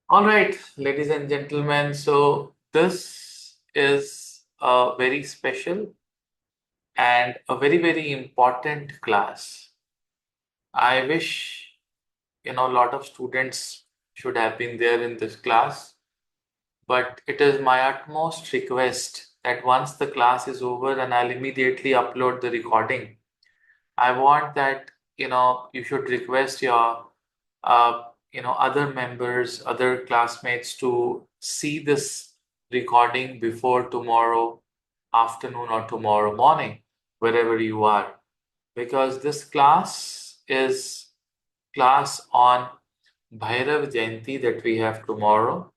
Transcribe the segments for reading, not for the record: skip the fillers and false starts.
All right, ladies and gentlemen. So, this is a very special and a very, very important class. I wish, a lot of students should have been there in this class, but it is my utmost request that once the class is over and I'll immediately upload the recording, I want that, you should request your other members, other classmates to see this recording before tomorrow afternoon or tomorrow morning, wherever you are. Because this class is class on Bhairava Jayanti that we have tomorrow,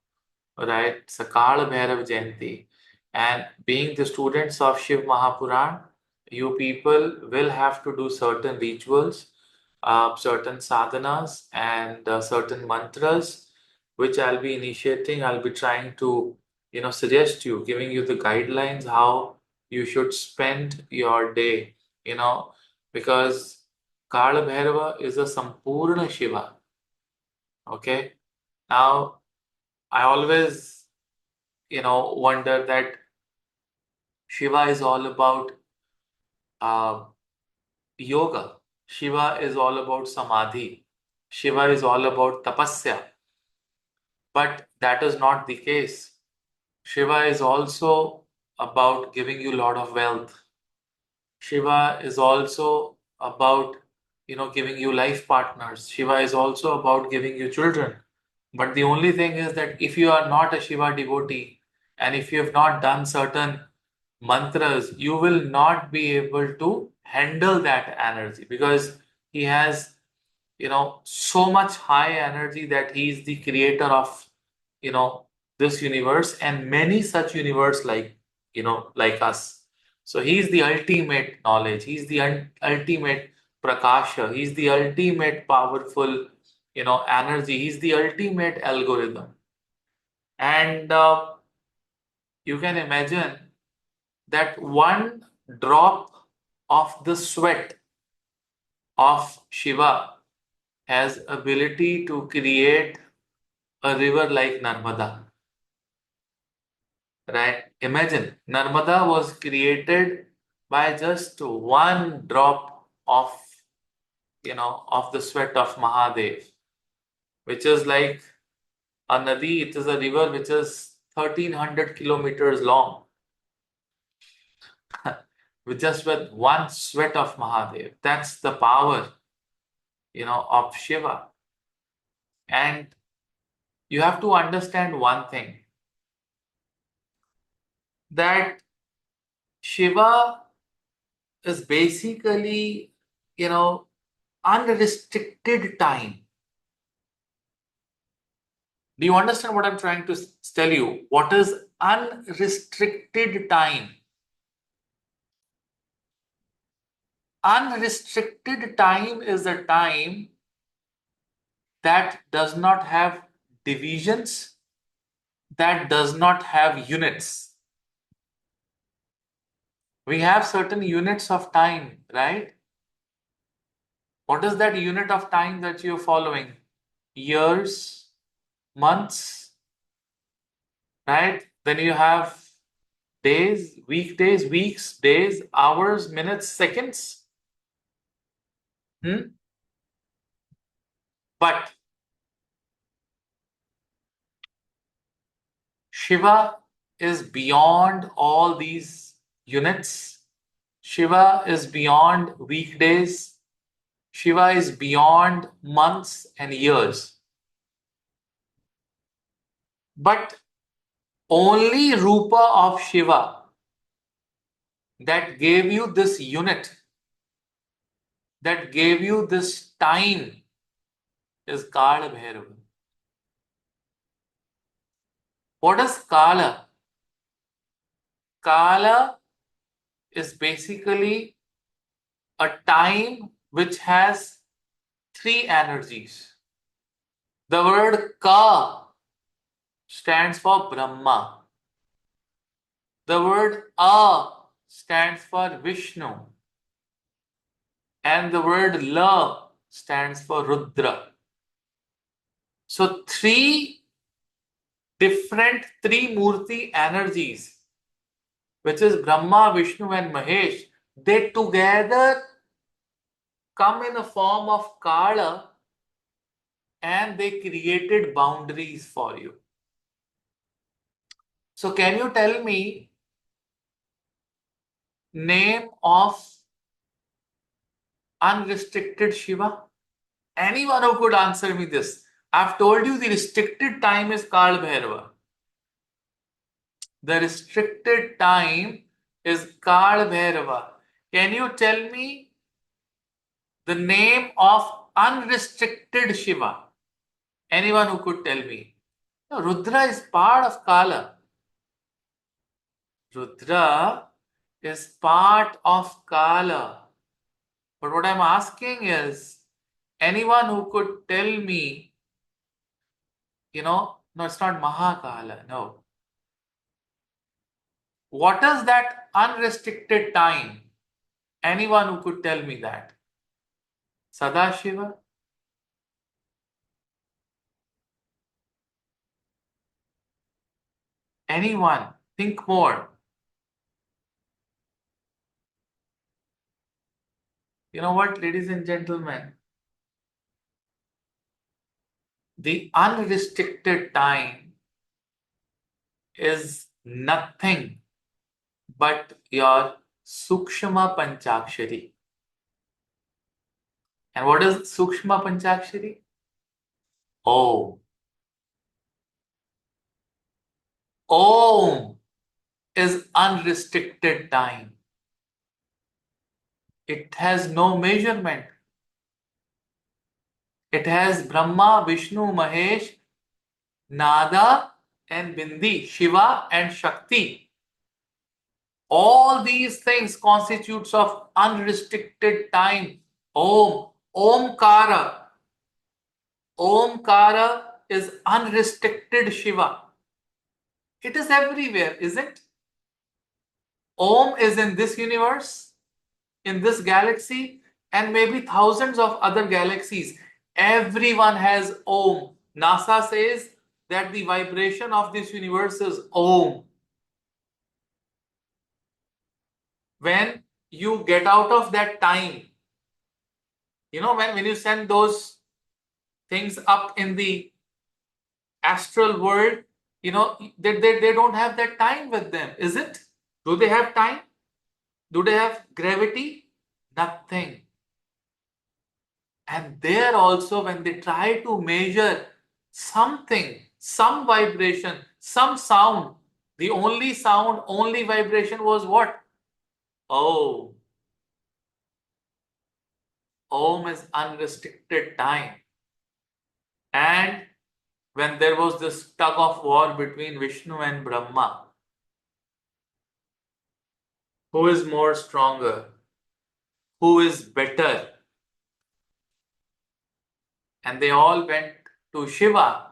right? It's a Kaal Bhairava Jayanti. And being the students of Shiv Mahapurana, you people will have to do certain rituals, certain sadhanas, and certain mantras, which I'll be initiating. I'll be trying to, suggest you, giving you the guidelines how you should spend your day, because Kala Bhairava is a Sampurna Shiva. Okay. Now, I always, wonder that Shiva is all about uh, yoga. Shiva is all about samadhi. Shiva is all about tapasya. But that is not the case. Shiva is also about giving you a lot of wealth. Shiva is also about, giving you life partners. Shiva is also about giving you children. But the only thing is that if you are not a Shiva devotee and if you have not done certain mantras, you will not be able to handle that energy because he has, so much high energy that he is the creator of, you know, this universe and many such universe like us. So he's the ultimate knowledge. He's the ultimate prakasha. He's the ultimate powerful, energy. He's the ultimate algorithm. And you can imagine that one drop of the sweat of Shiva has ability to create a river like Narmada. Right? Imagine Narmada was created by just one drop of the sweat of Mahadev, which is like a nadi. It is a river which is 1300 kilometers long, with one sweat of Mahadev. That's the power, of Shiva. And you have to understand one thing that Shiva is basically, you know, unrestricted time. Do you understand what I'm trying to tell you? What is unrestricted time? Unrestricted time is a time that does not have divisions, that does not have units. We have certain units of time, right? What is that unit of time that you're following? Years, months, right? Then you have days, weekdays, weeks, days, hours, minutes, seconds. Hmm? But Shiva is beyond all these units. Shiva is beyond weekdays. Shiva is beyond months and years. But only Rupa of Shiva that gave you this unit, that gave you this time is Kala Bhairava. What is Kala? Kala is basically a time which has three energies. The word Ka stands for Brahma. The word A stands for Vishnu. And the word La stands for Rudra. So three different three Murti energies, which is Brahma, Vishnu, and Mahesh, they together come in a form of Kala and they created boundaries for you. So, can you tell me name of unrestricted Shiva? Anyone who could answer me this? I've told you the restricted time is Kaal Bhairava. The restricted time is Kaal Bhairava. Can you tell me the name of unrestricted Shiva? Anyone who could tell me? No, Rudra is part of Kala. Rudra is part of Kala. But what I'm asking is, anyone who could tell me, no, it's not Mahakala, no. What is that unrestricted time? Anyone who could tell me that? Sadashiva? Anyone? Think more. You know what, ladies and gentlemen? The unrestricted time is nothing but your Sukshma Panchakshari. And what is Sukshma Panchakshari? Om. Om is unrestricted time. It has no measurement. It has Brahma, Vishnu, Mahesh, Nada and Bindi, Shiva and Shakti. All these things constitutes of unrestricted time. Om, Omkara. Omkara is unrestricted Shiva. It is everywhere, isn't? Om is in this universe, in this galaxy, and maybe thousands of other galaxies. Everyone has Om. NASA says that the vibration of this universe is Om. When you get out of that time, when you send those things up in the astral world, they don't have that time with them, is it? Do they have time? Do they have gravity? Nothing. And there also, when they try to measure something, some vibration, some sound, the only sound, only vibration was what? Oh, Om is unrestricted time. And when there was this tug of war between Vishnu and Brahma, who is more stronger? Who is better? And they all went to Shiva.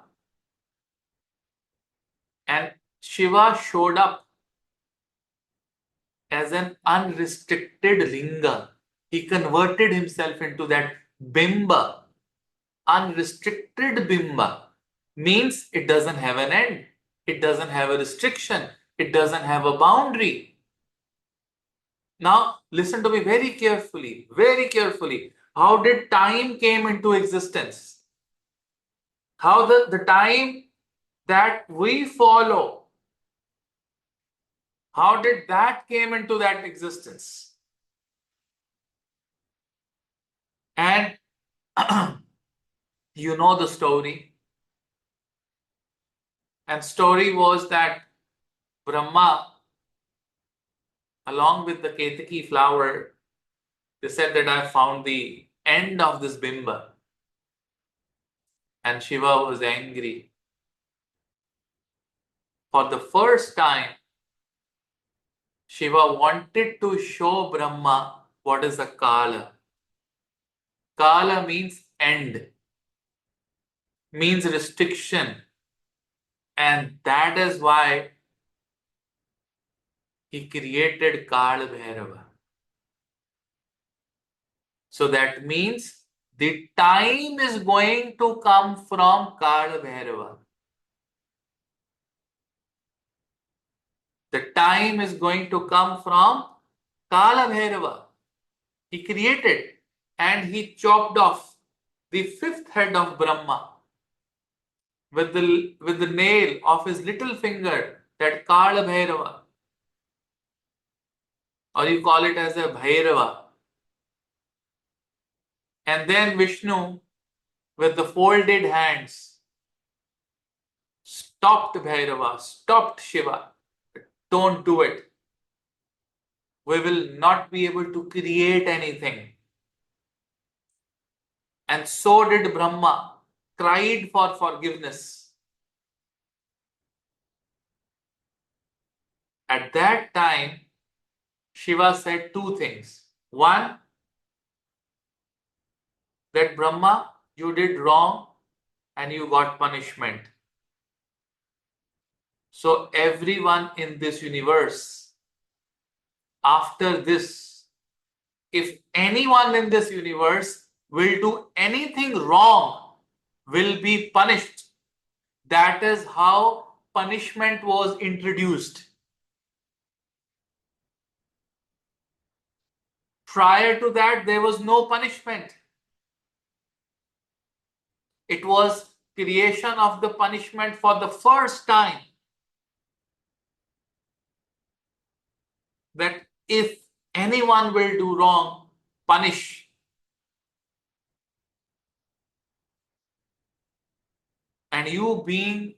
And Shiva showed up as an unrestricted linga. He converted himself into that bimba. Unrestricted bimba means it doesn't have an end. It doesn't have a restriction. It doesn't have a boundary. Now, listen to me very carefully, very carefully. How did time came into existence? How the time that we follow, how did that came into that existence? And you know the story. And story was that Brahma, along with the Ketaki flower, they said that I found the end of this bimba. And Shiva was angry. For the first time, Shiva wanted to show Brahma what is a Kala. Kala means end, means restriction. And that is why he created Kaal Bhairava. So that means the time is going to come from Kaal Bhairava. The time is going to come from Kala Bhairava. He created and he chopped off the fifth head of Brahma with the nail of his little finger, that Kala Bhairava, or you call it as a Bhairava. And then Vishnu, with the folded hands, stopped Bhairava, stopped Shiva. Don't do it. We will not be able to create anything. And so did Brahma, cried for forgiveness. At that time, Shiva said two things. One, that Brahma, you did wrong and you got punishment. So everyone in this universe, after this, if anyone in this universe will do anything wrong, will be punished. That is how punishment was introduced. Prior to that, there was no punishment. It was creation of the punishment for the first time. That if anyone will do wrong, punish. And you being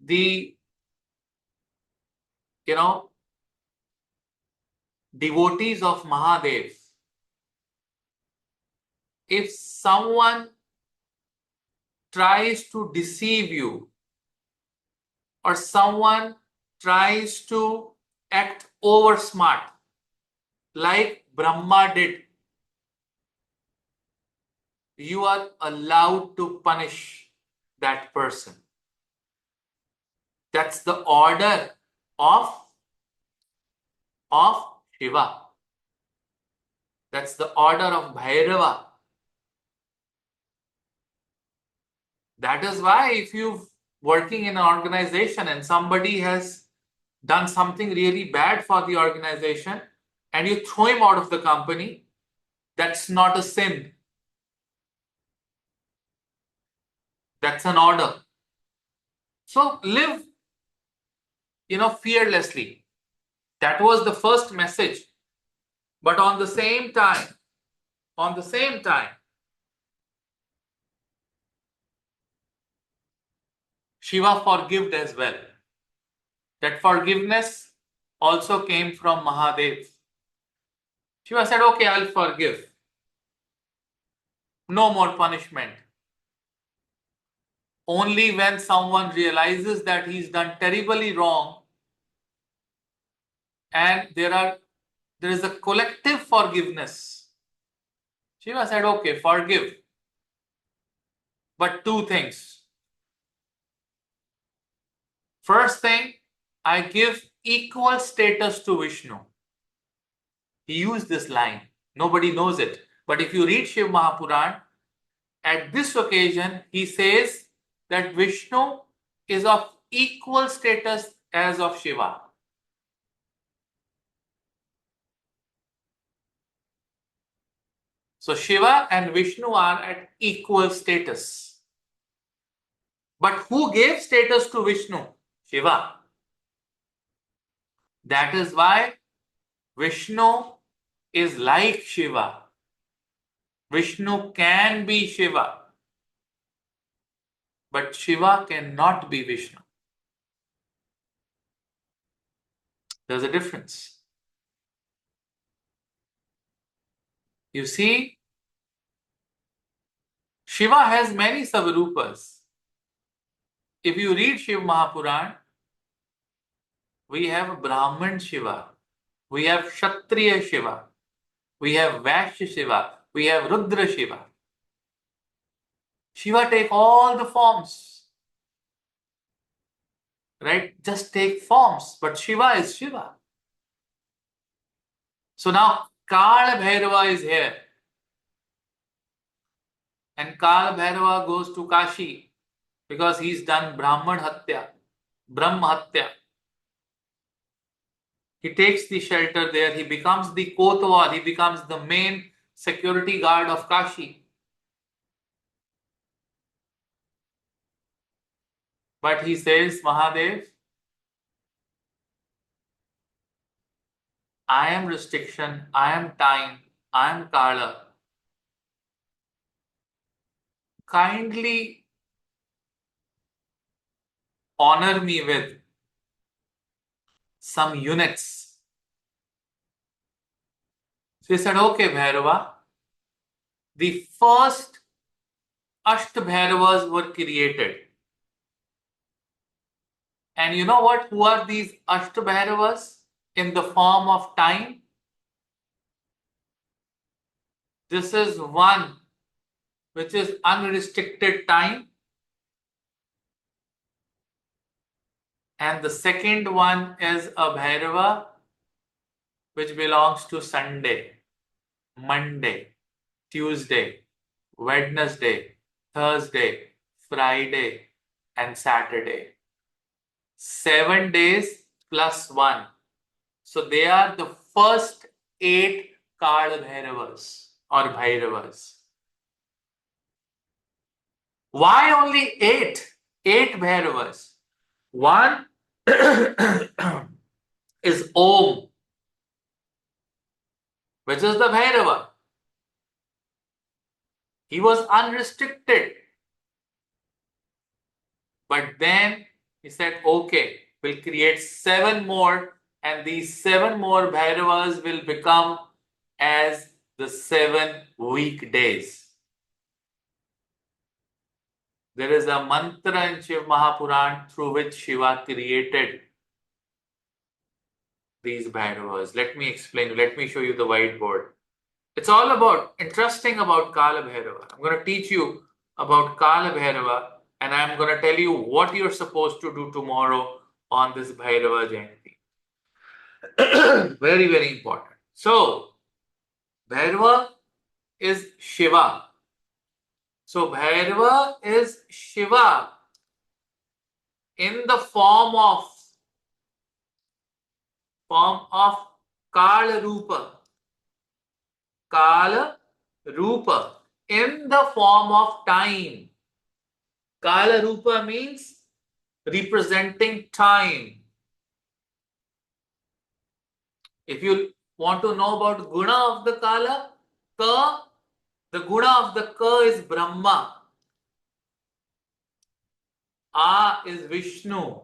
the, devotees of Mahadev, if someone tries to deceive you or someone tries to act over smart like Brahma did, you are allowed to punish that person. That's the order of Shiva. That's the order of Bhairava. That is why if you're working in an organization and somebody has done something really bad for the organization and you throw him out of the company, that's not a sin. That's an order. So live, fearlessly. That was the first message. But on the same time, Shiva forgived as well. That forgiveness also came from Mahadev. Shiva said, okay, I'll forgive. No more punishment. Only when someone realizes that he's done terribly wrong and there is a collective forgiveness. Shiva said, okay, forgive. But two things. First thing, I give equal status to Vishnu. He used this line. Nobody knows it. But if you read Shiv Mahapurana, at this occasion, he says that Vishnu is of equal status as of Shiva. So Shiva and Vishnu are at equal status. But who gave status to Vishnu? Shiva. That is why Vishnu is like Shiva. Vishnu can be Shiva. But Shiva cannot be Vishnu. There's a difference. You see, Shiva has many Savarupas. If you read Shiv Mahapurana, we have Brahman Shiva, we have Kshatriya Shiva, we have Vaishya Shiva, we have Rudra Shiva. Shiva take all the forms, right? Just take forms, but Shiva is Shiva. So now Kaal Bhairava is here. And Kaal Bhairava goes to Kashi because he's done Brahman Hatya, Brahma Hatya. He takes the shelter there. He becomes the Kotwal. He becomes the main security guard of Kashi. But he says, Mahadev, I am restriction, I am time, I am Kala. Kindly honor me with some units. So he said, okay, Bhairava. The first Bhairavas were created. And you know what? Who are these Bhairavas in the form of time? This is one which is unrestricted time. And the second one is a Bhairava which belongs to Sunday, Monday, Tuesday, Wednesday, Thursday, Friday, and Saturday. 7 days plus 1. So they are the first 8 Kaal Bhairavas or Bhairavas. Why only 8? 8 Bhairavas. One is Om, which is the Bhairava. He was unrestricted. But then he said, okay, we'll create 7 more, and these 7 more Bhairavas will become as the 7 weekdays. There is a mantra in Shiv Mahapurana through which Shiva created these Bhairavas. Let me explain. Let me show you the whiteboard. It's all about interesting about Kala Bhairava. I'm going to teach you about Kala Bhairava, and I'm going to tell you what you're supposed to do tomorrow on this Bhairava Jayanti. Very, very important. So, Bhairava is Shiva. So, Bhairava is Shiva in the form of Kala Rupa. Kala Rupa in the form of time. Kala Rupa means representing time. If you want to know about Guna of the Kala, Ka, the Guna of the Ka is Brahma. A is Vishnu.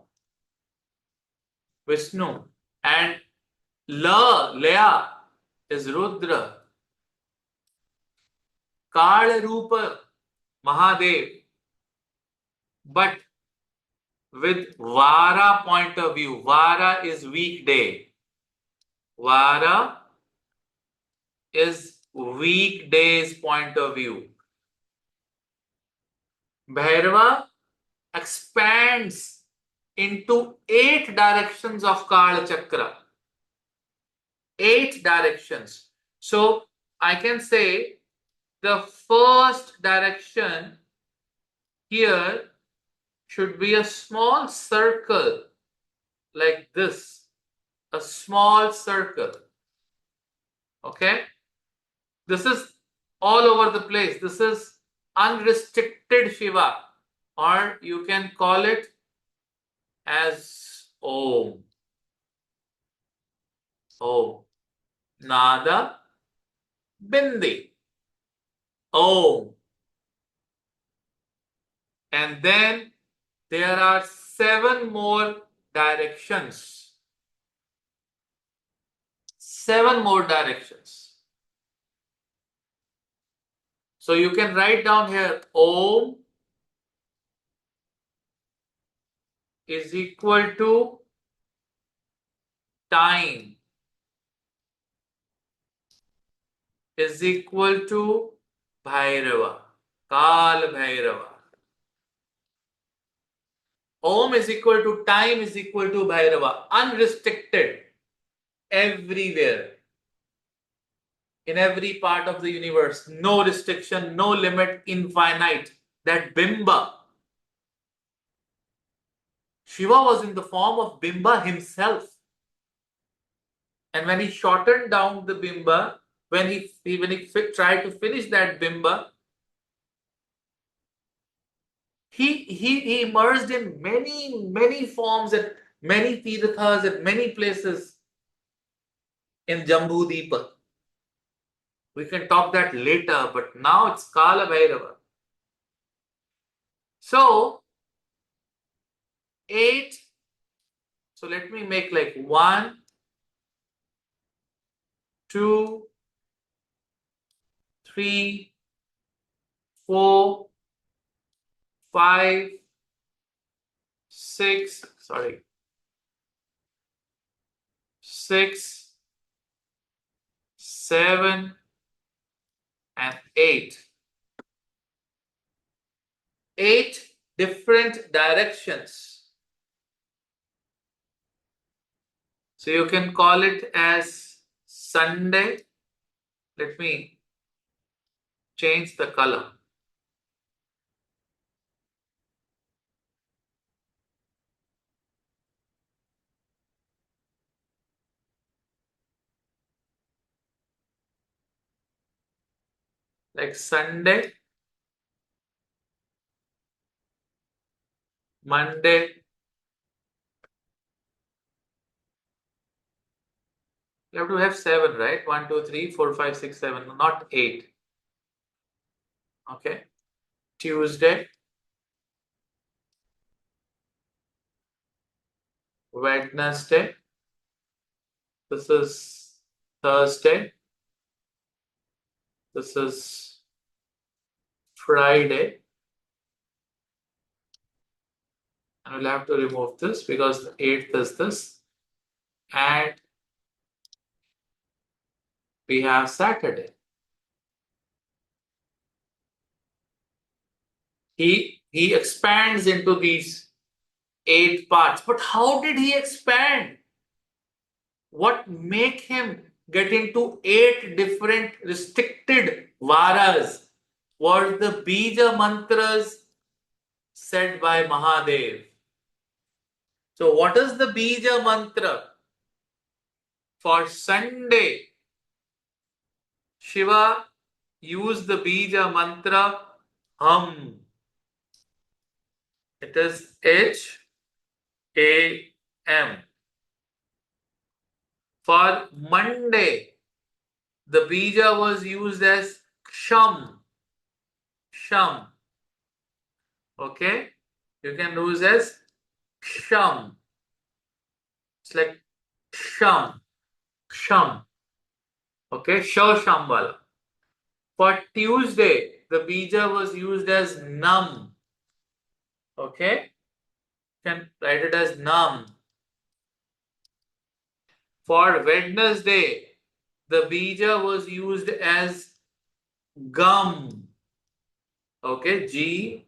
And Laya is Rudra. Kala Rupa, Mahadev. But with Vara point of view, Vara is weekday. Vara is weekdays point of view. Bhairava expands into 8 directions of Kala Chakra. 8 directions. So I can say the first direction here should be a small circle like this. A small circle. Okay? This is all over the place. This is unrestricted Shiva, or you can call it as Om. Om. Nada Bindi. Om. And then there are 7 more directions. 7 more directions. So you can write down here Om is equal to time is equal to Bhairava, Kaal Bhairava. Om is equal to time is equal to Bhairava, unrestricted, everywhere, in every part of the universe, no restriction, no limit, infinite. That Bimba. Shiva was in the form of Bimba himself. And when he shortened down the bimba, when he tried to finish that bimba, he emerged in many forms at many tirthas at many places in Jambu Deepa. We can talk that later, but now it's Kala Bhairava. So 8. So let me make like 1, 2, 3, 4, 5, 6. Sorry, 6, 7, and 8. 8 different directions. So you can call it as Sunday. Let me change the color. Like Sunday, Monday. You have to have 7, right? 1, 2, 3, 4, 5, 6, 7, not 8. Okay. Tuesday, Wednesday. This is Thursday. This is Friday. And we'll have to remove this because the 8th is this. And we have Saturday. He expands into these 8 parts. But how did he expand? What make him get into 8 different restricted varas? Was the bija mantras said by Mahadev. So what is the bija mantra? For Sunday, Shiva used the bija mantra Hum. It is H-A-M. For Monday, the bija was used as Sham. Sham. Okay? You can use as Sham. It's like Sham. Sham. Okay? Shaw Shambhala. For Tuesday, the bija was used as Nam. Okay? You can write it as Nam. For Wednesday, the bija was used as Gum. Okay? G-A-M.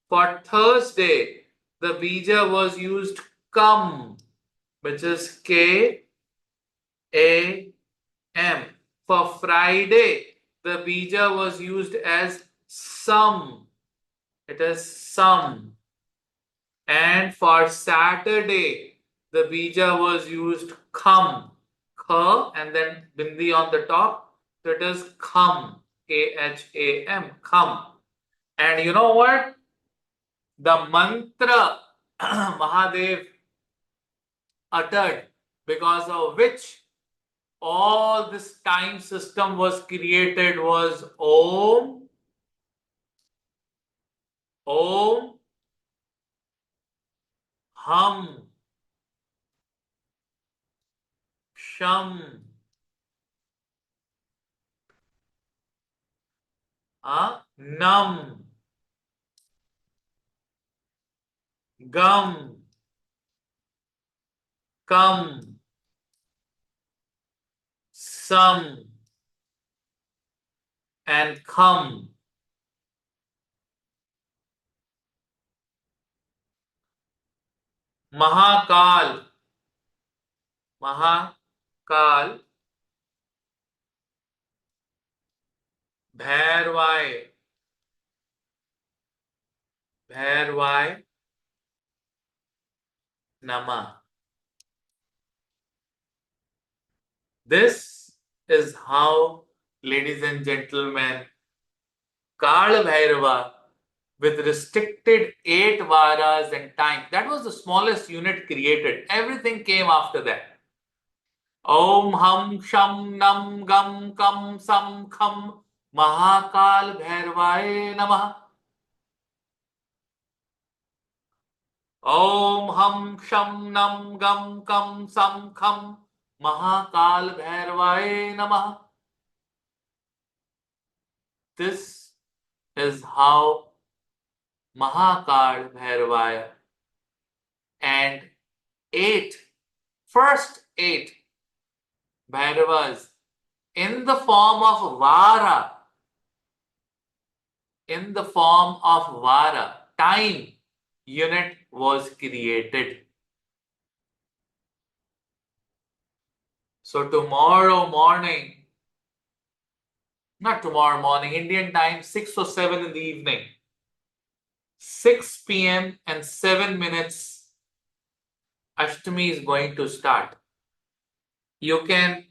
For Thursday, the bija was used Come, which is K-A-M. For Friday, the bija was used as Sum. It is Sum. And for Saturday, the bija was used Kham. Kha and then bindi on the top. So it is Kham. K-H-A-M. Kham. And you know what? The mantra Mahadev uttered, because of which all this time system was created, was Om, Om, Hum, Sham, Nam, Gum, Kam, Sam, and Kham. Mahakal, Mahakal, Bhairvai, Bhairvai, Nama. This is how, ladies and gentlemen, Kaal Bhairava, with restricted 8 varas and time, that was the smallest unit created. Everything came after that. Om Ham Sham Nam Gam Kam Sam Kham Mahakal Bhairavaye Namah. Om Ham Sham Nam Gam Kam Sam Kham Mahakal Bhairavaye Namah. This is how Mahakal Bhairavaya and first eight Bhairavas in the form of Vara, time unit was created. So tomorrow morning, not tomorrow morning, Indian time, 6 or 7 in the evening, 6 p.m. and 7 minutes, Ashtami is going to start. You can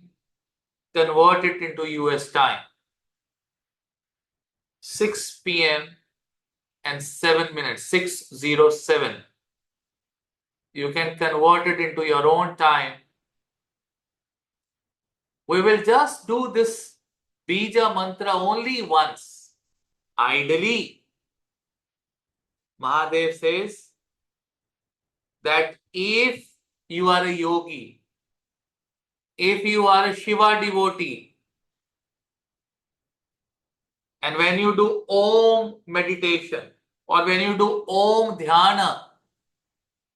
convert it into US time. 6 p.m. and 7 minutes, 6:07. You can convert it into your own time. We will just do this Bija mantra only once. Ideally, Mahadev says that if you are a yogi, if you are a Shiva devotee, and when you do Om meditation or when you do Om dhyana,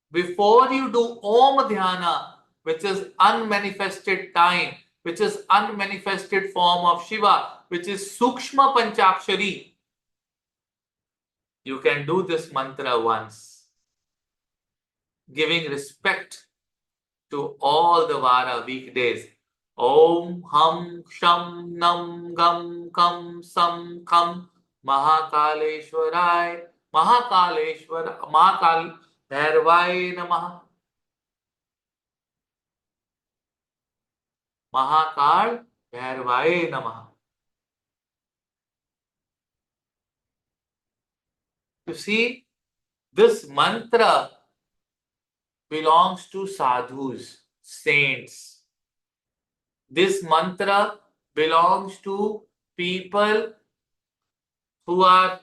before you do Om dhyana, which is unmanifested time, which is unmanifested form of Shiva, which is Sukshma Panchakshari, you can do this mantra once, giving respect to all the Vara weekdays. Om Ham Sham Nam Gam Kam Sam Kham Mahakaleshwarai Mahakal Bhairavaye Namah. Mahakal Bhairavaye Namah. You see, this mantra belongs to sadhus, saints. This mantra belongs to people who are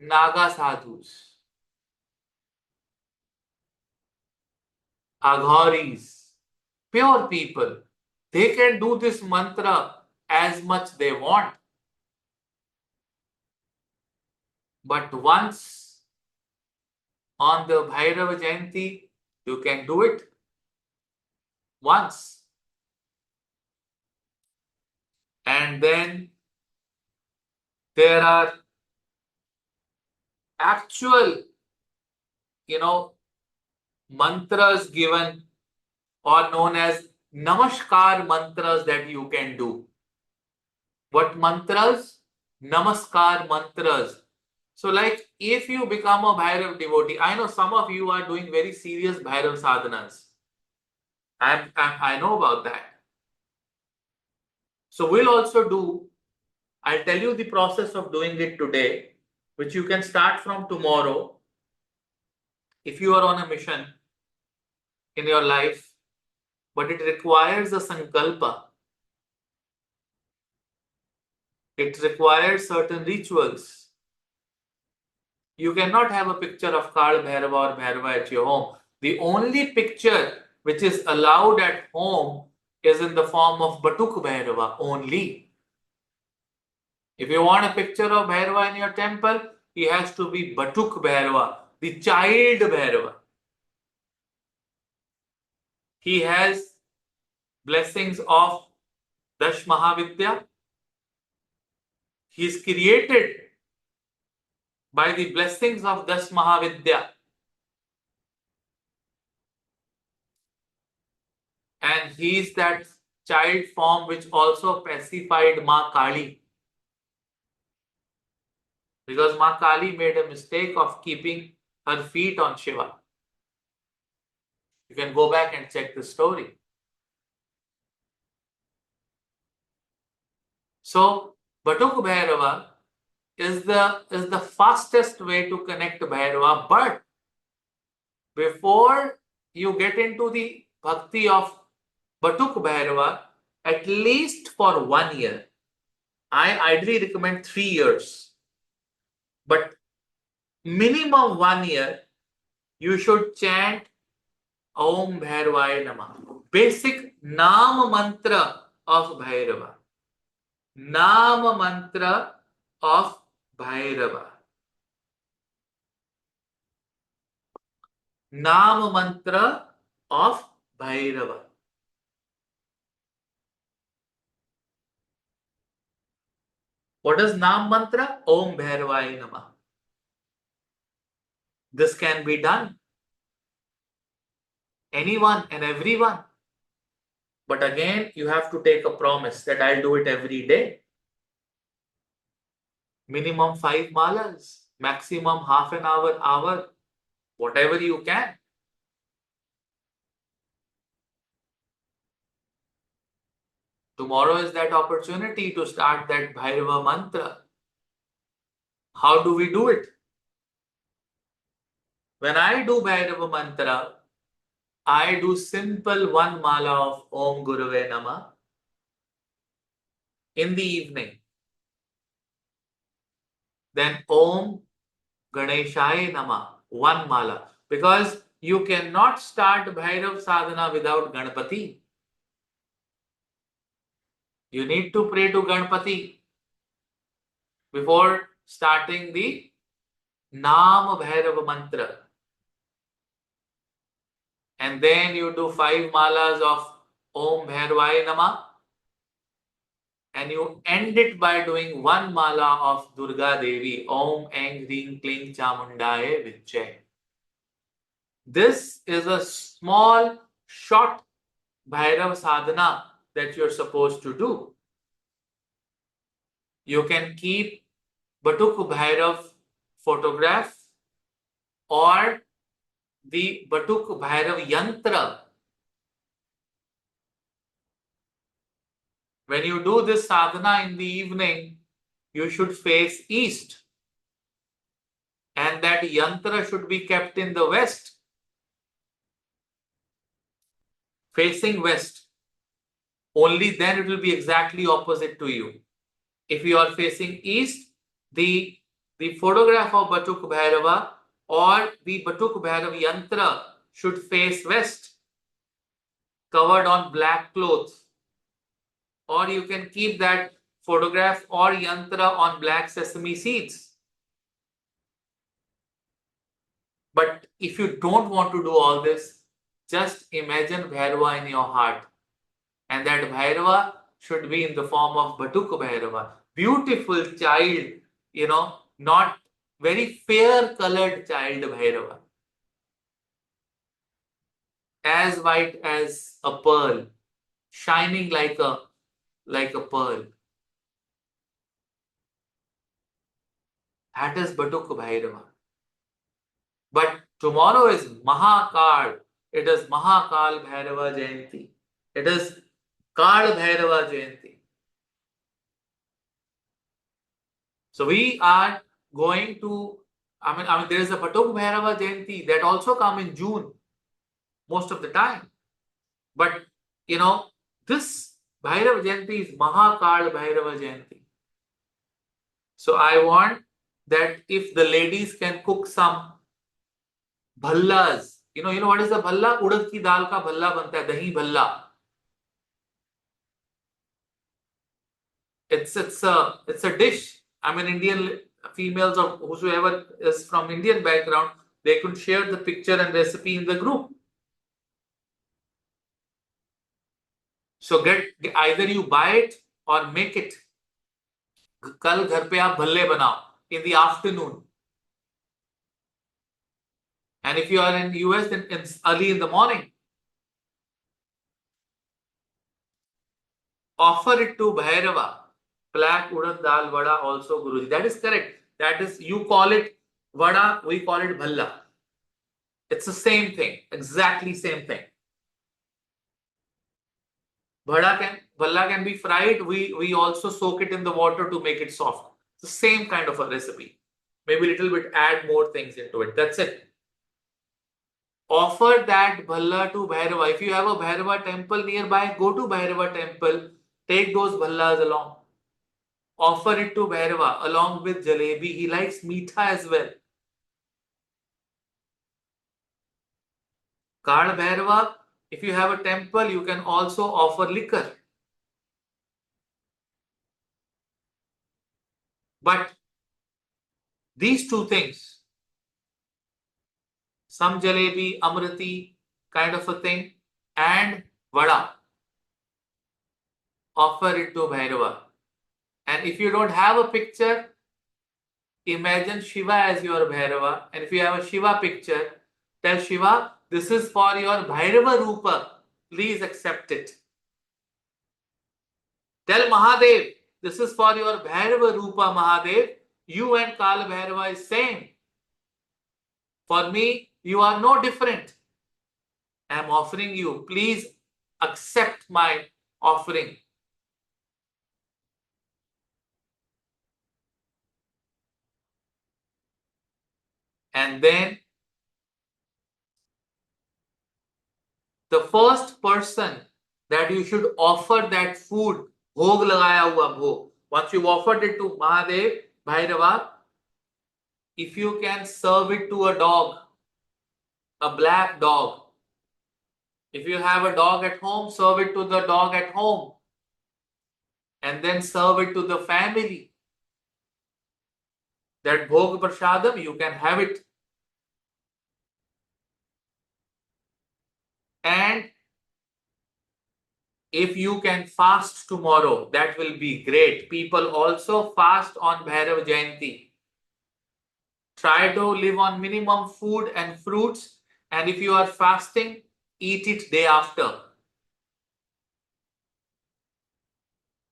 Naga sadhus, Aghoris, pure people. They can do this mantra as much they want. But once on the Bhairava Jayanti, you can do it once. And then there are actual, mantras given or known as namaskar mantras that you can do. What mantras? Namaskar mantras. So like if you become a Bhairav devotee, I know some of you are doing very serious Bhairav sadhanas. I know about that. So we'll also do, I'll tell you the process of doing it today, which you can start from tomorrow. If you are on a mission in your life, but it requires a sankalpa. It requires certain rituals. You cannot have a picture of Kaal Bhairava or Bhairava at your home. The only picture which is allowed at home is in the form of Batuk Bhairava only. If you want a picture of Bhairava in your temple, he has to be Batuk Bhairava, the child Bhairava. He has blessings of Dash Mahavidya. He is created by the blessings of Dash Mahavidya. And he is that child form which also pacified Ma Kali. Because Ma Kali made a mistake of keeping her feet on Shiva. You can go back and check the story. So Batuk Bhairava is the fastest way to connect Bhairava. But before you get into the bhakti of Batuk Bhairava, at least for 1 year, I ideally recommend 3 years, but minimum 1 year, you should chant Om Bhairavaya Namah. Basic Nam mantra of Bhairava. Nam mantra of Bhairava. Nam mantra of Bhairava. What is Nam mantra? Om Bhairavaya Namah. This can be done. Anyone and everyone. But again, you have to take a promise that I'll do it every day. Minimum 5 malas, maximum half an hour, whatever you can. Tomorrow is that opportunity to start that Bhairava mantra. How do we do it? When I do Bhairava mantra, I do simple one mala of Om Gurave Namah in the evening. Then Om Ganeshaya Namah, one mala. Because you cannot start Bhairav sadhana without Ganpati. You need to pray to Ganpati before starting the Nam Bhairava mantra. And then you do 5 malas of Om Bhairavaya Namah. And you end it by doing one mala of Durga Devi, Om Eng Hring Kling Chamundaye Vichay. This is a small, short Bhairav sadhana that you're supposed to do. You can keep Batuk Bhairav photograph or the Batuk Bhairav yantra. When you do this sadhana in the evening, you should face east. And that yantra should be kept in the west. Facing west. Only then it will be exactly opposite to you. If you are facing east, the photograph of Batuk Bhairava or the Batuk Bhairav yantra should face west, covered on black clothes. Or you can keep that photograph or yantra on black sesame seeds. But if you don't want to do all this, just imagine Bhairava in your heart. And that Bhairava should be in the form of Batuk Bhairava. Beautiful child, not very fair colored child Bhairava. As white as a pearl, shining like a pearl. That is Batuk Bhairava. But tomorrow is Mahakal. It is Mahakal Bhairava Jayanti. It is Kaal Bhairava Jayanti. So we are going to, there is a Batuk Bhairava Jayanti that also come in June most of the time. But, this Bhairava Jayanti is Mahakal Bhairava Jayanti. So I want that if the ladies can cook some bhallas. You know what is a bhalla? Udad ki dal ka bhalla banta hai, dahi bhalla. It's a dish. Indian females or whosoever is from Indian background, they could share the picture and recipe in the group. So either you buy it or make it. कल घर पे आप भल्ले बनाओ in the afternoon. And if you are in US, then it's early in the morning. Offer it to Bhairava. Black urad dal vada also Guruji. That is correct. That is, you call it vada, we call it bhalla. It's the same thing. Exactly same thing. Bhalla can be fried. We also soak it in the water to make it soft. The same kind of a recipe. Maybe a little bit add more things into it. That's it. Offer that bhalla to Bhairava. If you have a Bhairava temple nearby, go to Bhairava temple. Take those bhallas along. Offer it to Bhairava along with jalebi. He likes meetha as well. Kaal Bhairava, if you have a temple, you can also offer liquor. But these two things, some jalebi, amrati kind of a thing, and vada, offer it to Bhairava. And if you don't have a picture, imagine Shiva as your Bhairava. And if you have a Shiva picture, tell Shiva, this is for your Bhairava Rupa. Please accept it. Tell Mahadev, this is for your Bhairava Rupa, Mahadev. You and Kaal Bhairava is same. For me, you are no different. I am offering you. Please accept my offering. And then the first person that you should offer that food, bhog lagaya hua bhog. Once you've offered it to Mahadev, Bhairava, if you can serve it to a dog, a black dog. If you have a dog at home, serve it to the dog at home. And then serve it to the family. That bhog prasadam, you can have it. And if you can fast tomorrow, that will be great. People also fast on Bhairava Jayanti. Try to live on minimum food and fruits. And if you are fasting, eat it day after.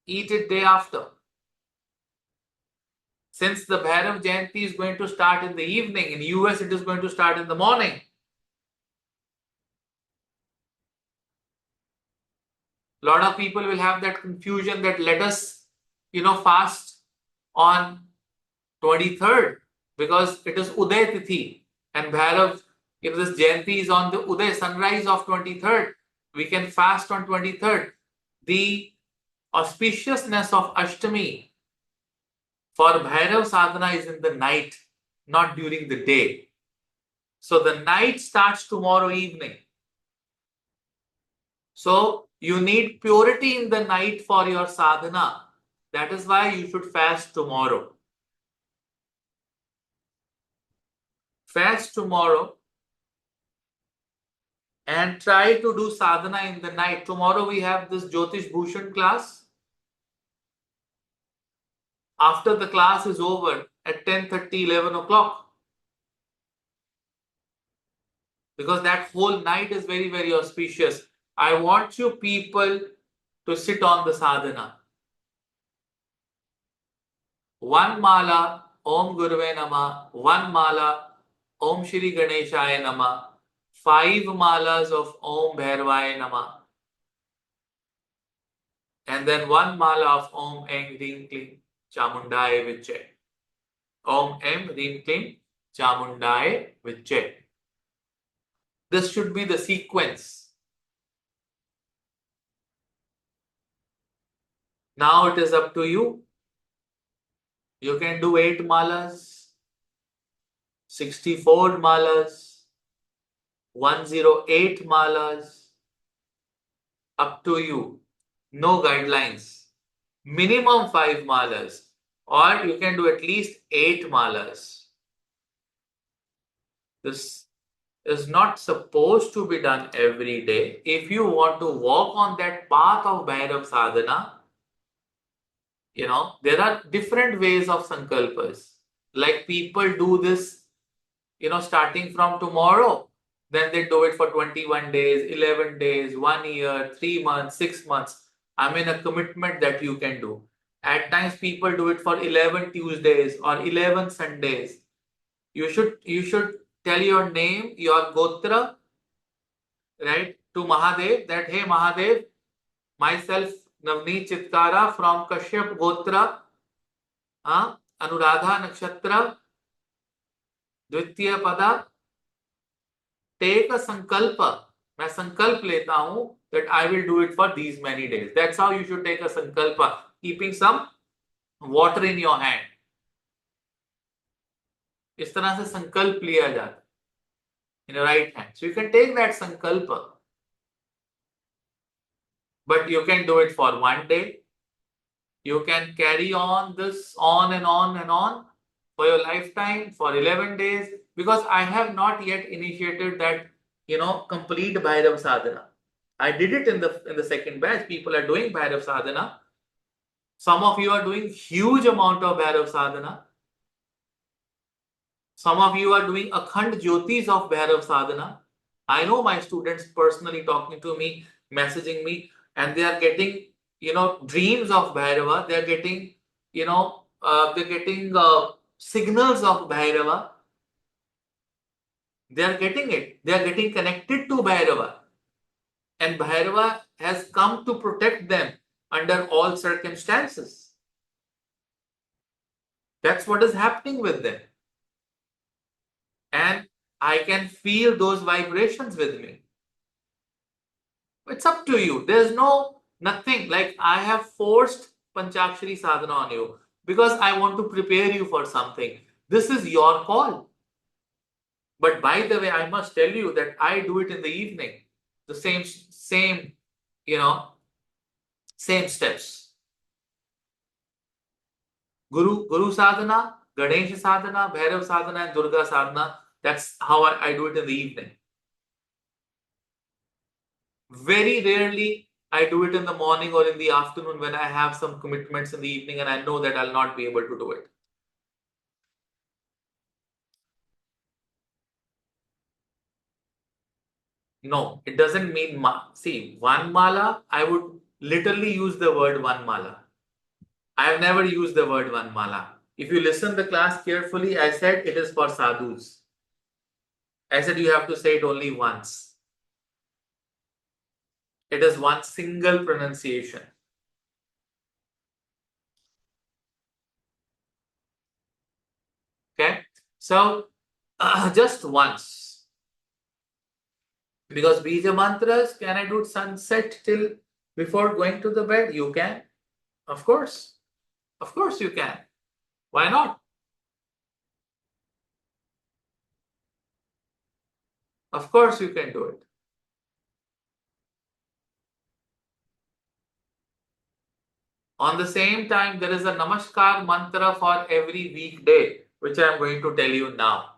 Eat it day after. Since the Bhairav Jayanti is going to start in the evening, in US it is going to start in the morning. A lot of people will have that confusion that let us, fast on 23rd because it is Uday Tithi and Bhairav, if this Jayanti is on the Uday sunrise of 23rd, we can fast on 23rd. The auspiciousness of Ashtami for Bhairav Sadhana is in the night, not during the day. So the night starts tomorrow evening. So you need purity in the night for your sadhana. That is why you should fast tomorrow. Fast tomorrow and try to do sadhana in the night. Tomorrow we have this Jyotish Bhushan class. After the class is over at 10:30, 11 o'clock. Because that whole night is very, very auspicious. I want you people to sit on the sadhana. One mala, Om Guruve Nama, one mala, Om Shri Ganeshaya Nama, 5 malas of Om Bhairavaya Nama, and then 1 mala of Om Em Rim Klim Chamundaya Vichay. Om Em Rim Klim Chamundaya Vichay. This should be the sequence. Now it is up to you. You can do 8 malas, 64 malas, 108 malas. Up to you. No guidelines. Minimum 5 malas, or you can do at least 8 malas. This is not supposed to be done every day. If you want to walk on that path of Bhairav Sadhana, there are different ways of sankalpas. Like people do this, starting from tomorrow. Then they do it for 21 days, 11 days, 1 year, 3 months, 6 months. I mean, a commitment that you can do. At times, people do it for 11 Tuesdays or 11 Sundays. You should tell your name, your gotra, right, to Mahadev that, hey Mahadev, myself, Navneet Chitkara from Kashyap Gotra, Anuradha Nakshatra, द्वितीय पदा, take a sankalpa. मैं संकल्प लेता हूं that I will do it for these many days. That's how you should take a sankalpa, keeping some water in your hand. इस तरह से संकल्प लिया जाता in your right hand. So you can take that sankalpa, but you can do it for one day. You can carry on this on and on and on for your lifetime, for 11 days, because I have not yet initiated that, complete Bhairav Sadhana. I did it in the second batch. People are doing Bhairav Sadhana. Some of you are doing huge amount of Bhairav Sadhana. Some of you are doing Akhand Jyotis of Bhairav Sadhana. I know my students personally talking to me, messaging me, and they are getting, dreams of Bhairava. They are getting, signals of Bhairava. They are getting it. They are getting connected to Bhairava. And Bhairava has come to protect them under all circumstances. That's what is happening with them. And I can feel those vibrations with me. It's up to you. There's nothing like I have forced Panchakshari Sadhana on you because I want to prepare you for something. This is your call. But by the way, I must tell you that I do it in the evening. The same, same steps. Guru Sadhana, Ganesh Sadhana, Bhairav Sadhana, and Durga Sadhana. That's how I do it in the evening. Very rarely I do it in the morning or in the afternoon when I have some commitments in the evening and I know that I'll not be able to do it. No, it doesn't mean see, one mala, I would literally use the word one mala. I have never used the word one mala. If you listen the class carefully, I said it is for sadhus. I said you have to say it only once. It is one single pronunciation. Okay, so just once. Because Bija mantras, can I do sunset till before going to the bed? You can. Of course. Of course you can. Why not? Of course you can do it. On the same time, there is a namaskar mantra for every weekday, which I am going to tell you now.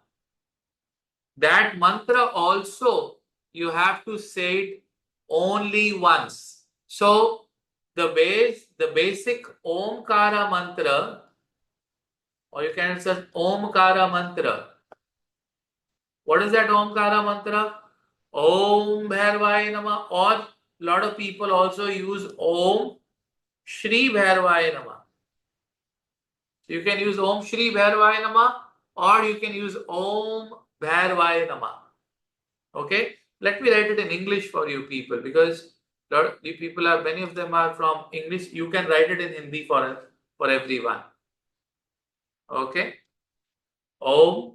That mantra also, you have to say it only once. So, the basic Omkara mantra, or you can say Omkara mantra. What is that Omkara mantra? Om Bhairvaya Nama, or lot of people also use Om Shri Bhairavaya Nama. You can use Om Shri Bhairavaya Nama, or you can use Om Bhairavaya Nama. Okay, let me write it in English for you people, because lot of you people are, many of them are from English. You can write it in Hindi for everyone. Okay, Om.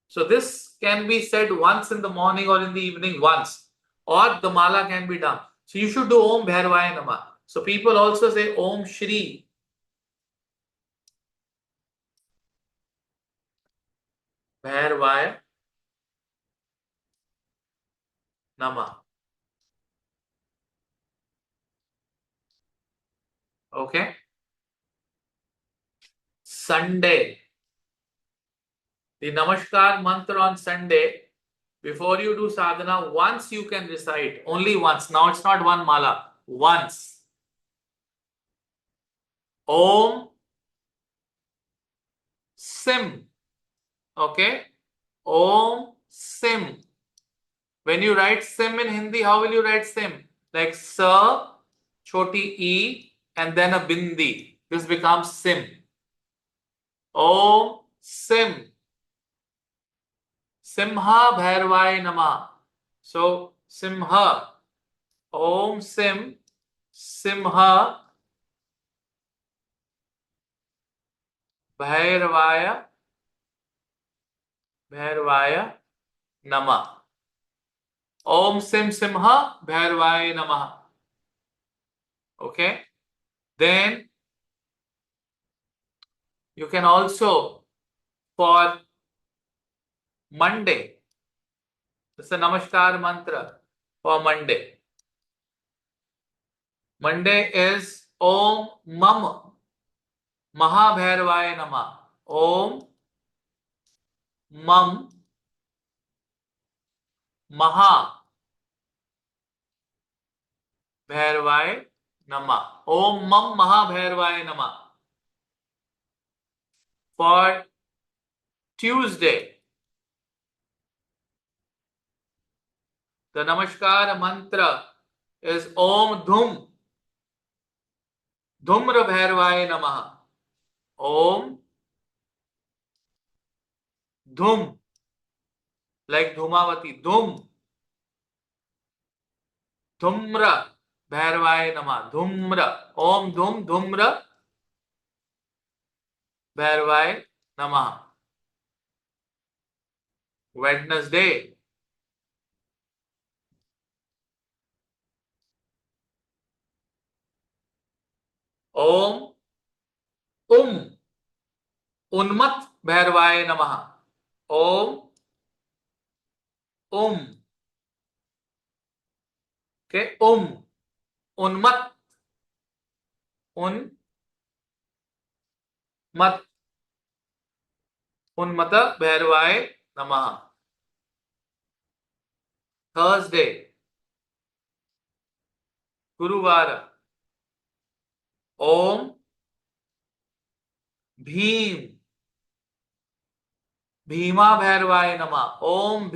So this can be said once in the morning or in the evening once, or the mala can be done. So you should do Om Bhairavaya Nama. So people also say Om Shri Bhairavaya Nama. Okay. Sunday. The Namaskar mantra on Sunday, before you do sadhana, once you can recite, only once. Now it's not one mala, once. Om Sim. Okay. Om Sim. When you write Sim in Hindi, how will you write Sim? Like Sa, Choti E, and then a Bindi. This becomes Sim. Om Sim. Simha Bhairavaya Nama. So Simha. Om Sim Simha Bhairvaya Namah. Om Sim Simha Bhairvaya Namah. Okay. Then you can also, for Monday, this is a Namaskar mantra for Monday. Monday is Om Mam Mahabhairvaya Namah. Om Mam Mahabhairvaya Namah. Om Mam Mahabhairvaya Namah. For Tuesday, the Namaskar mantra is Om Dhumra Bhairvaya Namah. Om Dhum, like Dhumavati, Dhumra Bhairvaya Namah. Dhumra. Om Dhumra Bhairvaya Namah. Wednesday, Om Unmat Bhairvaya Namah. Om okay, Unmat Unmata Bhairvaya Namah. Thursday, Guruvara, Om Bhima Bhairvaya Namah. Om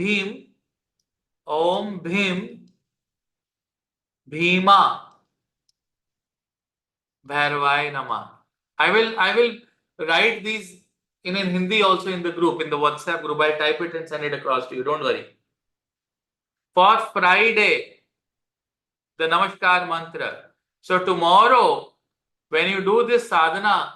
Bhima Bhairvaya Namah. I will write these in Hindi also in the group, in the WhatsApp group. I'll type it and send it across to you. Don't worry. For Friday, the Namaskar mantra. So tomorrow, when you do this sadhana,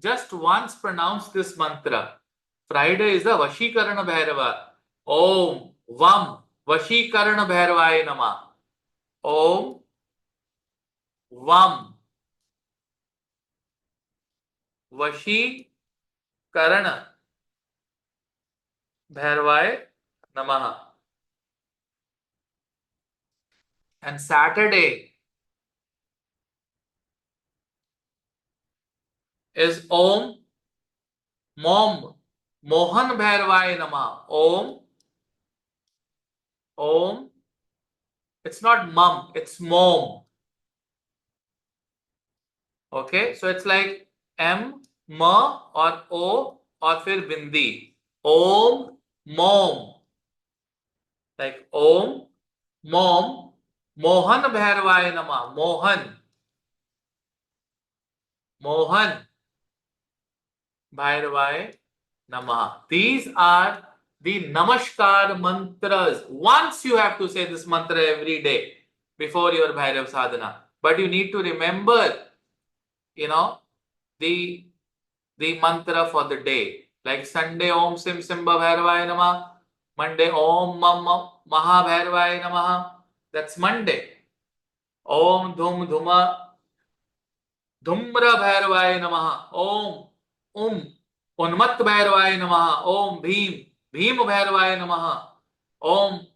just once pronounce this mantra. Friday is the Vashikarana Bhairava. Om Vam Vashikarana Bhairavaya Namah. Om Vam Vashikarana Bhairavaya Namah. And Saturday is Om Mom Mohan Bhairavaya Namah. Om, it's not mum, it's mom. Okay, so it's like M, Ma or O or fir bindi. Om Mom. Like Om Mom Mohan Bhairavaya Namah. Mohan Bhairavaya Namah. These are the Namaskar mantras. Once you have to say this mantra every day before your Bhairav sadhana. But you need to remember, the mantra for the day. Like Sunday, Om Sim Simba Bhairavaya Namah. Monday, Om Mam Maha Bhairavaya Namah. That's Monday. Om Dhumra Bhairavaya Namah. Om Unmat Bhairavaya Namah. Om Bhim Bhairavaya Namah. Om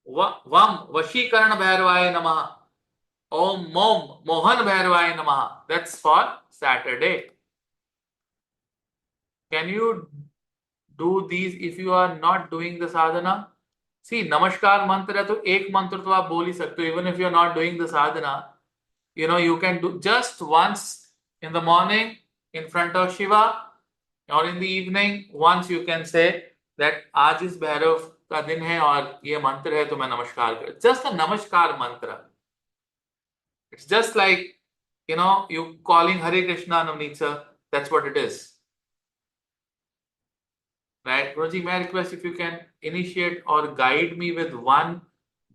Vam Vashikarana Bhairavaya Namah. Om Mohan Bhairavaya Namah. That's for Saturday. Can you do these if you are not doing the sadhana? See, Namaskar mantra, तो एक मंत्र तो आप बोल ही सकते हो. Even if you are not doing the sadhana, you can do just once in the morning in front of Shiva, or in the evening once you can say that आज इस भैरव का दिन है और ये मंत्र है तो मैं नमस्कार कर. Just a namaskar mantra. It's just like, you calling Hare Krishna, Navneet sir. That's what it is. Right, Guruji, may I request if you can initiate or guide me with one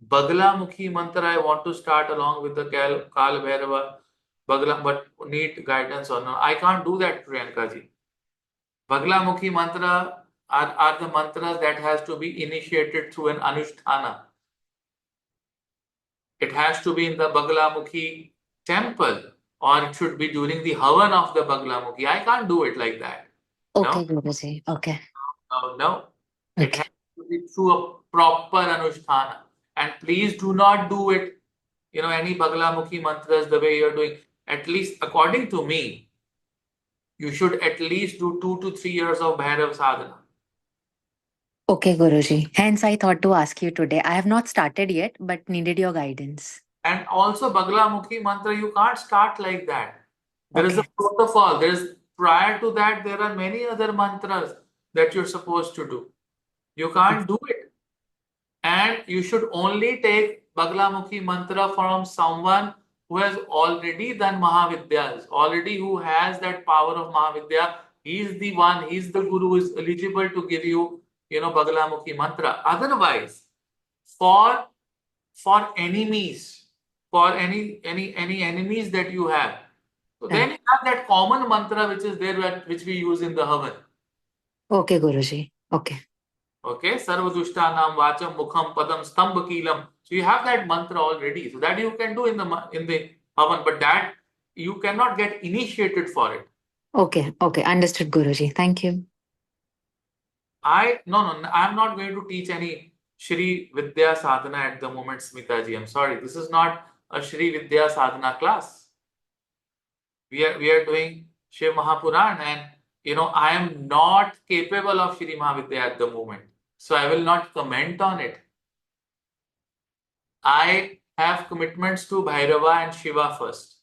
Bagla Mukhi mantra I want to start along with the Kaal Bhairava Bagla, but need guidance or no. I can't do that, Priyanka ji. Bagla Mukhi mantra are the mantras that has to be initiated through an Anusthana. It has to be in the Baglamukhi temple, or it should be during the Havan of the Baglamukhi. I can't do it like that. Okay, No, Guruji. Okay. no. It has Okay. to be through a proper Anusthana. And please do not do it, any Baglamukhi mantras the way you're doing. At least, according to me, you should at least do 2 to 3 years of Bhairav Sadhana. Okay, Guruji. Hence, I thought to ask you today. I have not started yet, but needed your guidance. And also Baglamukhi mantra, you can't start like that. There is a Okay. protocol. Prior to that, there are many other mantras that you're supposed to do. You can't do it. And you should only take Baglamukhi mantra from someone who has already done Mahavidyas, already who has that power of Mahavidya. He's the one, he's the guru who is eligible to give you, Baglamukhi mantra. Otherwise, for for enemies, for any enemies that you have. So then Right. you have that common mantra which is there, which we use in the Havan. Okay, Guruji. Okay. Okay, Sarvadushtanam Vacham Mukham Padam Stambha Keelam. So you have that mantra already. So that you can do in the Havan, but that you cannot get initiated for it. Okay. Okay. Understood, Guruji. Thank you. No, I'm not going to teach any Shri Vidya Sadhana at the moment, Smita ji. I'm sorry. This is not a Shri Vidya Sadhana class. We are doing Shiv Mahapurana, and I am not capable of Shri Mahavidya at the moment. So I will not comment on it. I have commitments to Bhairava and Shiva first.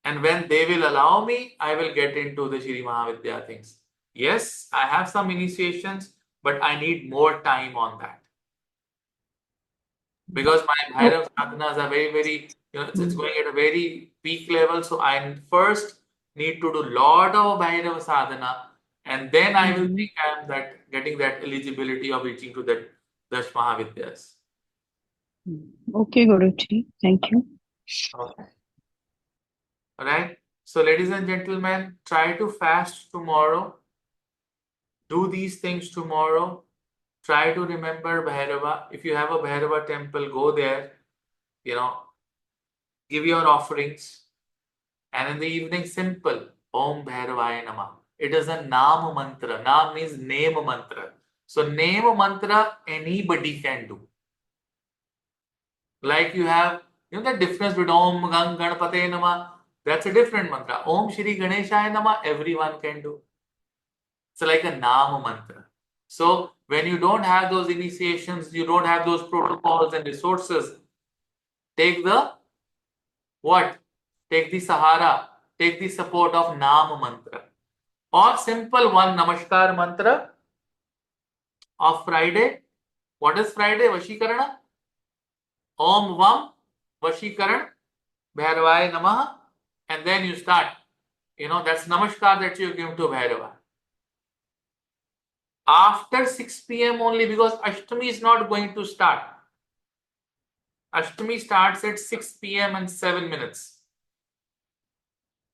And when they will allow me, I will get into the Shri Mahavidya things. Yes, I have some initiations, but I need more time on that. Because my Oh. Bhairav sadhanas are very, very, it's going at a very peak level. So I first need to do lot of Bhairav sadhana, and then I will think I am that getting that eligibility of reaching to that Dash Mahavidyas. Okay, Guruji. Thank you. Okay. All right. So, ladies and gentlemen, try to fast tomorrow. Do these things tomorrow. Try to remember Bhairava. If you have a Bhairava temple, go there. Give your offerings. And in the evening, simple. Om Bhairavaya Namah. It is a Nam mantra. Nam means name mantra. So, name mantra anybody can do. Like you have, the difference between Om Gang Ganapate Namah. That's a different mantra. Om Shri Ganeshaya Namah, everyone can do. It's like a Nam mantra. So, when you don't have those initiations, you don't have those protocols and resources, take the what? Take the Sahara, take the support of Nam mantra. Or simple one Namaskar mantra of Friday. What is Friday? Vashikarana. Om Vam Vashikaran Bhairavaya Namaha. And then you start. That's Namaskar that you give to Bhairava. After 6 p.m. only, because Ashtami is not going to start. Ashtami starts at 6 p.m. and 7 minutes.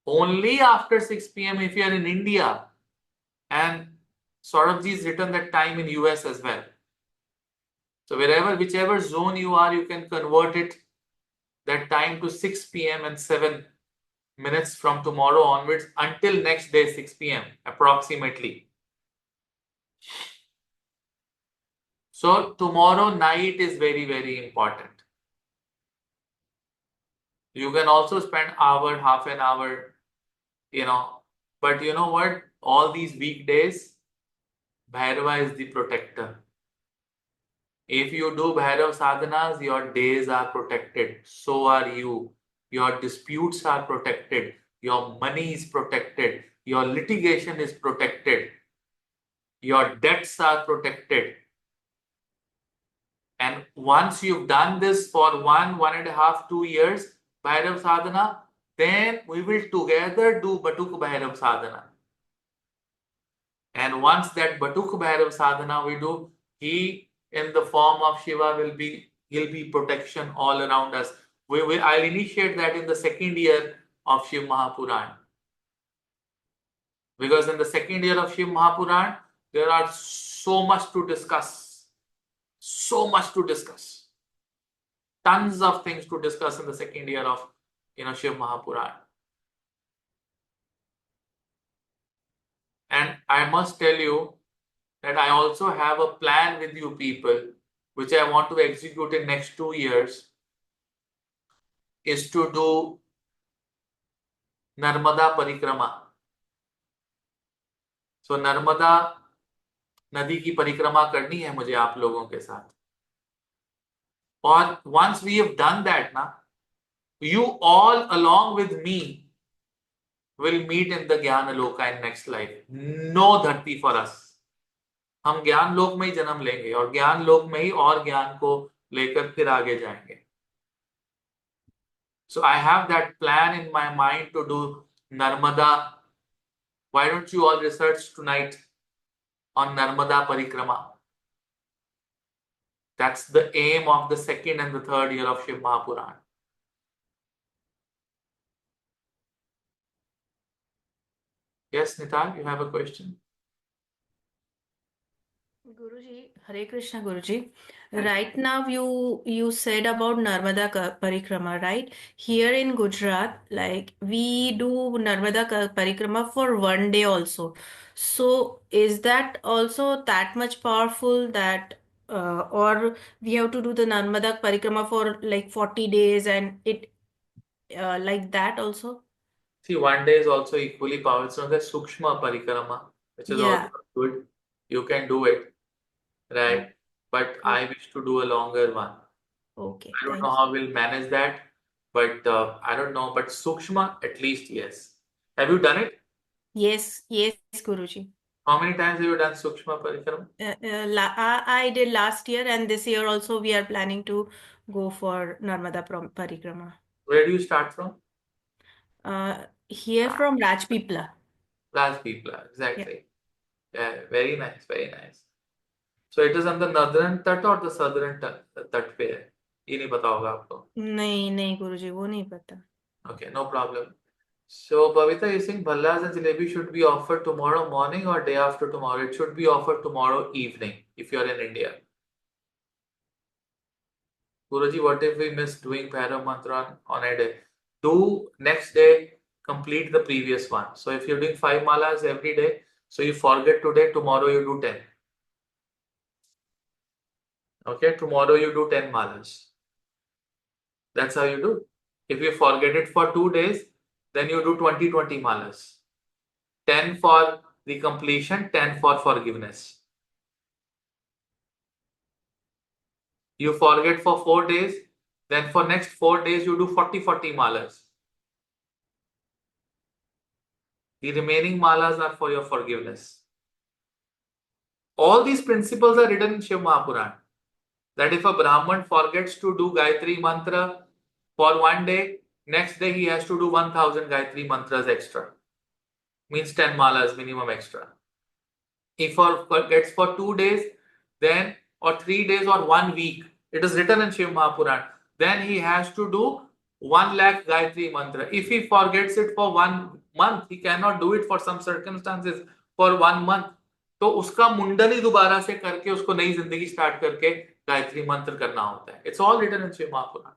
Only after 6 p.m. if you are in India, and Saurabhji is written that time in US as well. So whichever zone you are, you can convert it that time to 6 p.m. and 7 minutes from tomorrow onwards until next day 6 p.m. approximately. So tomorrow night is very, very important. You can also spend hour, half an hour, but you know what? All these weekdays, Bhairava is the protector. If you do Bhairav sadhanas, your days are protected. So are you. Your disputes are protected. Your money is protected. Your litigation is protected. Your debts are protected. And once you've done this for 1.5, 2 years, Bhairav sadhana, then we will together do Batuk Bhairav sadhana. And once that Batuk Bhairav sadhana we do, he in the form of Shiva will be he'll be protection all around us. I'll initiate that in the second year of Shiv Mahapurana. Because in the second year of Shiv Mahapurana, there are so much to discuss. So much to discuss. Tons of things to discuss in the second year of Shiv Mahapurana. And I must tell you that I also have a plan with you people, which I want to execute in next 2 years, is to do Narmada Parikrama. So Narmada नदी की परिक्रमा करनी है मुझे आप लोगों के साथ. और once we have done that, na, you all along with me will meet in the ज्ञान लोका in next life. No धरती for us. हम ज्ञान लोक में ही जन्म लेंगे और ज्ञान लोक में ही और ज्ञान को लेकर फिर आगे जाएंगे. So I have that plan in my mind to do Narmada. Why don't you all research tonight on Narmada Parikrama? That's the aim of the second and the third year of Shiv Mahapurana. Yes, Nital, you have a question? Guruji, Hare Krishna Guruji. Right now you said about Narmada Parikrama, right? Here in Gujarat, like we do Narmada Parikrama for 1 day also. So is that also that much powerful that or we have to do the Narmada Parikrama for like 40 days and it like that also? See, 1 day is also equally powerful. It's not the Sukshma Parikrama, which is also Yeah. good. You can do it, right? But I wish to do a longer one. Okay, I don't thank know you. how we'll manage that, but I don't know. But Sukshma, at least, yes. Have you done it? Yes, Guruji. How many times have you done Sukshma Parikrama? I did last year, and this year also we are planning to go for Narmada Parikrama. Where do you start from? Here from Rajpipla. Rajpipla, Yeah. exactly. Yeah, very nice, very nice. So it is on the northern tat or the southern tat पे है? ये नहीं पता होगा आपको. नहीं गुरुजी वो नहीं पता. Okay, no problem. So Bhavita, you think bhallas and jalebi should be offered tomorrow morning or day after tomorrow? It should be offered tomorrow evening if you are in India. Guruji, what if we miss doing Bhairav mantra on a day? Do next day, complete the previous one. So if you're doing 5 malas every day, so you forget today, tomorrow you do 10. Okay, tomorrow you do 10 malas. That's how you do. If you forget it for 2 days, then you do 20 malas. 10 for the completion, 10 for forgiveness. You forget for 4 days, then for next 4 days you do 40 malas. The remaining malas are for your forgiveness. All these principles are written in Shiv Mahapurana. That if a Brahman forgets to do Gayatri mantra for 1 day, next day he has to do 1000 Gayatri mantras extra. Means 10 malas minimum extra. If he forgets for 2 days, then or 3 days or 1 week, it is written in Shiv Mahapurana, then he has to do 1 lakh Gayatri mantra. If he forgets it for 1 month, he cannot do it for some circumstances for 1 month. तो उसका मुंडन दोबारा से करके उसको नई जिंदगी start करके गायत्री मंत्र करना होता है. It's all written in Shiv Mahapurana.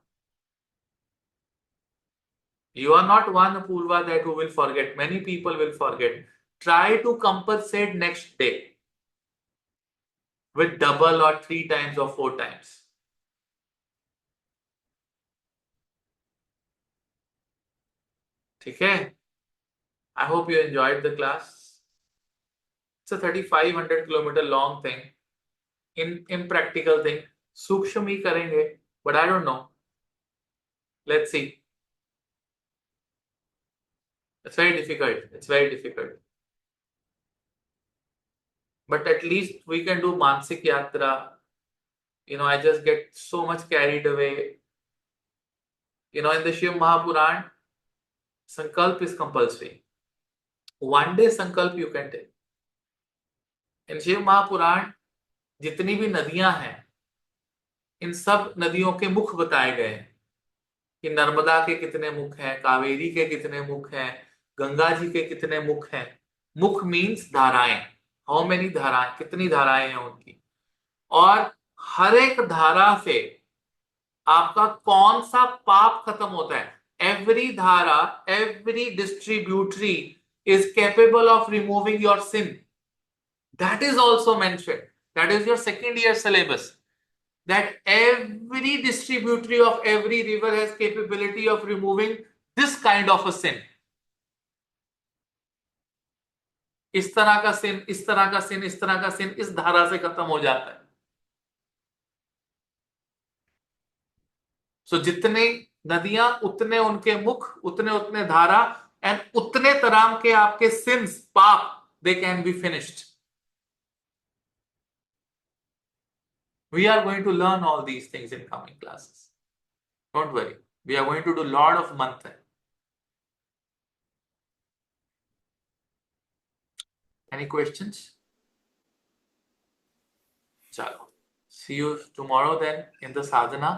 You are not one Purva that who will forget. Many people will forget. Try to compensate next day with double or 3 times or 4 times. Okay? I hope you enjoyed the class. It's a 3500 kilometer long thing. Impractical thing. Suksham hi karenge, but I don't know. Let's see. It's very difficult. It's very difficult. But at least we can do Mansik Yatra. I just get so much carried away. In the Shiv Mahapurana, Sankalp is compulsory. 1 day Sankalp you can take. In Shiv Mahapurana, जितनी भी नदियां हैं, इन सब नदियों के मुख बताए गए हैं कि नर्मदा के कितने मुख हैं, कावेरी के कितने मुख हैं, गंगा जी के कितने मुख हैं। मुख मीन्स धाराएं, हाउ मेनी धाराएं, कितनी धाराएं हैं उनकी, और हर एक धारा से आपका कौन सा पाप खत्म होता है। Every dhara, every distributary is capable of removing your sin. That is also mentioned. That is your second year syllabus. That every distributary of every river has capability of removing this kind of a sin. इस तरह का sin, इस तरह का sin, इस तरह का sin इस धारा से खत्म हो जाता है. सो जितने नदियां उतने उनके मुख, उतने उतने धारा, एंड उतने तरह के आपके सिंस, पाप, they can be finished. We are going to learn all these things in coming classes. Don't worry. We are going to do lot of mantra. Any questions? Chalo. See you tomorrow then in the sadhana.